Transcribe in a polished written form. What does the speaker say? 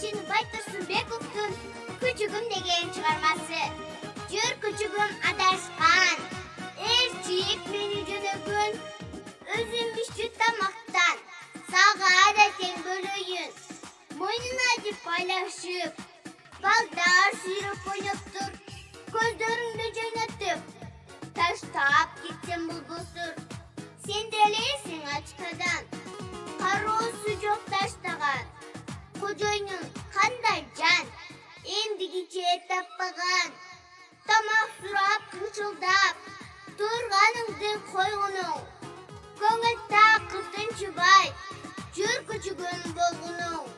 Чыныбай Турсунбековдун «Күчүгүм» деген чыгармасы. Жүр күчүгүм адашкан, ээрчип мени жөнөкөн, өзүмүшчү тамактан, сага да тең бөлөйүн. Мойнуна жип байлашып, балдар сүйрөп ойноптур, көздөрүңдү жайнатып, таштап кетсем булбултур. Сен делейсиң ачкадан, кароосу жок таштаган. Кожоюнун кандай жан, эмдигиче таппаган. Тамак сурап кыңчылдап, турганыңды койгунуң. Көңүл так тынчыбай, жүр күчүгүм болгунуң.